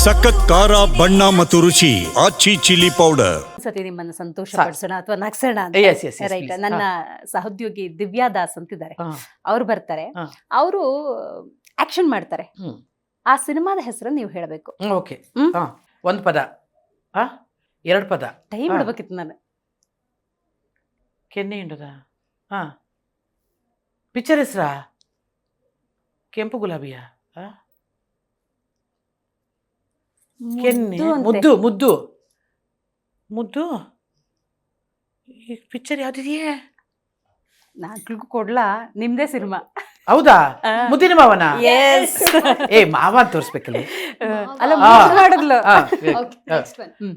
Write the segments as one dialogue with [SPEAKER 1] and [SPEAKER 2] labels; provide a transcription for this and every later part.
[SPEAKER 1] ಸಖತ್ ಖಾರ ಬಣ್ಣ ಮತ್ತು ರುಚಿ ಆಚಿ ಚಿಲ್ಲಿ ಪೌಡರ್.
[SPEAKER 2] ಸತಿ ನಿಮ್ಮನ್ನ ಸಂತೋಷ ಪಡಿಸೋಣ ಅಥವಾ ನಗ್ಸೋಣ
[SPEAKER 3] Yes, yes,
[SPEAKER 2] ರೈಟ್.
[SPEAKER 3] please.
[SPEAKER 2] ನನ್ನ ಸಹೋದ್ಯೋಗಿ ದಿವ್ಯಾ ದಾಸ್ ಅಂತಿದ್ದಾರೆ,
[SPEAKER 3] ಹಾ.
[SPEAKER 2] ಅವ್ರು ಬರ್ತಾರೆ,
[SPEAKER 3] ಹಾ.
[SPEAKER 2] ಅವರು ಆಕ್ಷನ್ ಮಾಡ್ತಾರೆ.
[SPEAKER 3] ಹ್ಮ್.
[SPEAKER 2] ಆ ಸಿನಿಮಾದ ಹೆಸರನ್ನು ನೀವು ಹೇಳಬೇಕು.
[SPEAKER 3] ಓಕೆ.
[SPEAKER 2] ಹ್ಮ್.
[SPEAKER 3] ಹಾ, ಒಂದು ಪದ, ಹಾ, ಎರಡು ಪದ,
[SPEAKER 2] ಟೈಮ್
[SPEAKER 3] ಹಾ.
[SPEAKER 2] ಇಡ್ಬೇಕಿತ್ತು ನಾನು.
[SPEAKER 3] ಕೆನ್ನೆ ಹಿಂಡದ, ಹಾ, ಪಿಕ್ಚರ್ ಹೆಸ್ರಾ ಕೆಂಪು ಗುಲಾಬಿಯ, ಹಾ, ಕೆನ್ನೆ
[SPEAKER 2] ಮುದ್ದು ಅಂತೆ.
[SPEAKER 3] ಮುದ್ದು ಮುದ್ದು ಮುದ್ದು. ಈ ಪಿಕ್ಚರ್ ಯಾವ್ದಿದೆಯೇ?
[SPEAKER 2] ನಾಲ್ಕು ಕೊಡ್ಲಾ, ನಿಮ್ದೇ ಸಿನಿಮಾ.
[SPEAKER 3] ಹೌದಾ?
[SPEAKER 2] ಆ.
[SPEAKER 3] ಮುದ್ದಿನ ಮಾವನ?
[SPEAKER 2] Yes.
[SPEAKER 3] ಏ ಮಾವ ಅಂತ ತೋರಿಸ್ಬೇಕಲ್ಲ.
[SPEAKER 2] ಅಲ್ಲ,
[SPEAKER 3] ಆ.
[SPEAKER 2] ಮುದ್ದು ಮಾಡಿದ್ಲು.
[SPEAKER 3] ಹಾ,
[SPEAKER 4] Okay, next one.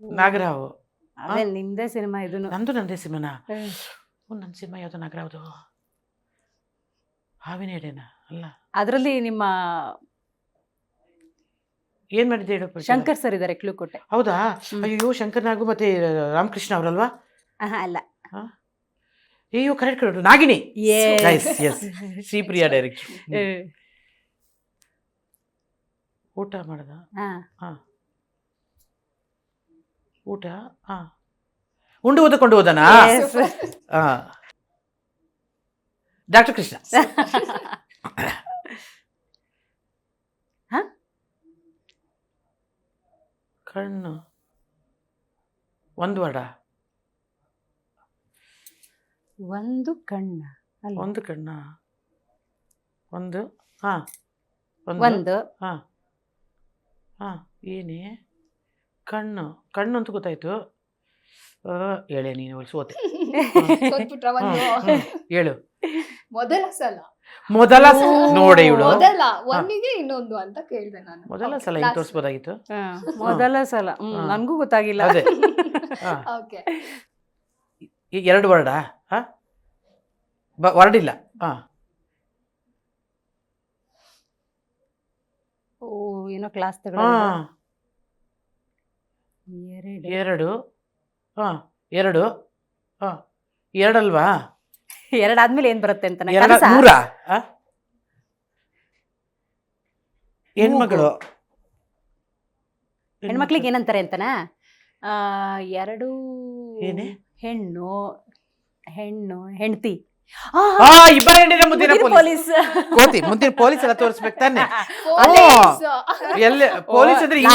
[SPEAKER 3] ನಾಗರಾವ್.
[SPEAKER 2] ಅದೇ ನಿಮ್ದೇ ಸಿನಿಮಾ ಇದನ್ನು.
[SPEAKER 3] ನಂದೇ ಸಿನಿಮಾನ? ನನ್ನ ಸಿನಿಮಾ ಯಾವ್ದು ನಾಗರಾವ್ದು? ಹಾವಿನೇಡೇನ? ಅಲ್ಲ,
[SPEAKER 2] ಅದರಲ್ಲಿ ನಿಮ್ಮ
[SPEAKER 3] ಏನ್ ಮಾಡಿದ್ದೆ ಹೇಳು ಪೂಜಾ?
[SPEAKER 2] ಶಂಕರ್ ಸರ್ ಇದಾರೆ, ಕ್ಲೂ ಕೊಟ್ಟೆ.
[SPEAKER 3] ಹೌದಾ?
[SPEAKER 2] ಹ್ಮ್.
[SPEAKER 3] ಅಯ್ಯೋ, ಶಂಕರ್ ನಾಗು ಮತ್ತೆ ರಾಮಕೃಷ್ಣ ಅವರಲ್ವಾ?
[SPEAKER 2] ಅಲ್ಲ.
[SPEAKER 3] ಅಯ್ಯೋ, ಕರೆಕ್ಟ್ ಕರೆಕ್ಟ್, ನಾಗಿನಿ.
[SPEAKER 2] Yes.
[SPEAKER 3] Nice, yes. Sripriya director. ಊಟ ಮಾಡದ?
[SPEAKER 2] ಹಾ.
[SPEAKER 3] ಹಾ, ಊಟ, ಹಾ, ಉಂಡು ಓದಕೊಂಡು ಹೋದನಾ?
[SPEAKER 2] Yes.
[SPEAKER 3] ಹಾ, ಡಾಕ್ಟರ್ ಕೃಷ್ಣ.
[SPEAKER 2] ಹಾ?
[SPEAKER 3] ಕಣ್ಣು ಒಂದು ವಡ,
[SPEAKER 2] ಒಂದು ಕಣ್ಣ ಅಲ್ಲ,
[SPEAKER 3] ಒಂದು ಕಣ್ಣ, ಒಂದು, ಹಾ,
[SPEAKER 2] ಒಂದು
[SPEAKER 3] ಹಾ, ಹಾ, ಏನೇ ಕಣ್ಣು ಕಣ್ಣು ಅಂತ ಗೊತ್ತಾಯ್ತು. ಹೇಳೆ ನೀನು, ಸೋತೆ.
[SPEAKER 4] ಸೋತ್ಬಿಟ್ರಾ ಒಂದು?
[SPEAKER 3] ಹೇಳು.
[SPEAKER 4] ಮೊದಲ ಸಲ
[SPEAKER 3] ನೋಡಿ ಇವಳು.
[SPEAKER 4] ಮೊದಲ ಒಂದಿಗೆ ಇನ್ನೊಂದು ಅಂತ ಕೇಳಿದೆ ನಾನು.
[SPEAKER 3] ಮೊದಲ ಸಲ
[SPEAKER 4] Last.
[SPEAKER 3] ತೋರಿಸ್ಬೋದಾಗಿತ್ತು.
[SPEAKER 2] ಮೊದಲ ಸಲ.
[SPEAKER 3] ಹಾ.
[SPEAKER 2] ನನ್ಗೂ ಗೊತ್ತಾಗಿಲ್ಲ.
[SPEAKER 3] ಅದೇ. ಹಾ.
[SPEAKER 4] ಓಕೆ,
[SPEAKER 3] ಎರಡು ವರ್ಡ, ಹಾ, ವರ್ಡ್ ಇಲ್ಲ. ಹಾ,
[SPEAKER 2] ಓ, ಏನೋ ಕ್ಲಾಸ್
[SPEAKER 3] ಹಾ,
[SPEAKER 2] ತಗೊಳ್ಳೋದು. ಎರಡು.
[SPEAKER 3] ಎರಡು, ಹಾ, ಎರಡು, ಹಾ, ಎರಡಲ್ವಾ?
[SPEAKER 2] ಎರಡಾದ್ಮೇಲೆ ಏನ್ ಬರುತ್ತೆ ಅಂತ ನಂಗೆ
[SPEAKER 3] ಎರಡ,
[SPEAKER 2] ಕನಸಾ?
[SPEAKER 3] ಮೂರ, ಹಾ? ಹೆಣ್ಮಗಳು.
[SPEAKER 2] ಹೆಣ್ಮಕ್ಳಿಗೆ ಏನಂತಾರೆ ಅಂತನಾ? ಎರಡು
[SPEAKER 3] ಏನೇ?
[SPEAKER 2] ಹೆಣ್ಣು ಹೆಣ್ಣು ಹೆಂಡತಿ.
[SPEAKER 3] ಆ, ಇಬ್ಬರ ಹೆಣ್ಣಿನ ಮುದ್ದಿನ ಪೊಲೀಸ್.
[SPEAKER 2] ಪೊಲೀಸ್.
[SPEAKER 3] ಕೋತಿ ಮುದ್ದಿನ ಪೊಲೀಸ್ ಎಲ್ಲ ತೋರಿಸ್ಬೇಕು ತಾನೆ?
[SPEAKER 4] ಪೊಲೀಸ್.
[SPEAKER 3] ಎಲ್ಲ ಪೊಲೀಸ್ ಅಂದ್ರೆ ಈಗ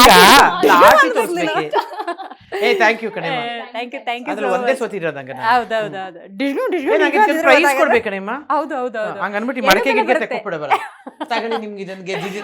[SPEAKER 3] ಲಾಠಿ ತೋರಿಸ್ಬೇಕು. ಏ, ಥ್ಯಾಂಕ್ ಯು ಕಣಮ್ಮ.
[SPEAKER 2] Thank you, thank you.
[SPEAKER 3] ಅದ್ರಲ್ಲಿ ಒಂದೇ ಸೋತಿರೋದಂಗ.
[SPEAKER 2] ಹೌದೌದು.
[SPEAKER 3] ಪ್ರೈಸ್ ಕೊಡ್ಬೇಕು ಕಣಮ್ಮ.
[SPEAKER 2] ಹೌದು ಹೌದು ಹೌದು.
[SPEAKER 3] ಹಂಗ ಅನ್ಬಿಟ್ಟು
[SPEAKER 2] ಏನೋ
[SPEAKER 3] ಮಡಕೆ ಗಿಡಕ್ಕೆ
[SPEAKER 2] ಬರುತ್ತೆ.
[SPEAKER 3] ತೆಕ್ಕೊಬಿಡಬಲ್ಲ. ತಗೊಳ್ಳಿ, ನಿಮ್ಗೆ ಇದೊಂದು ಗೆದ್ದಿದ್ದು.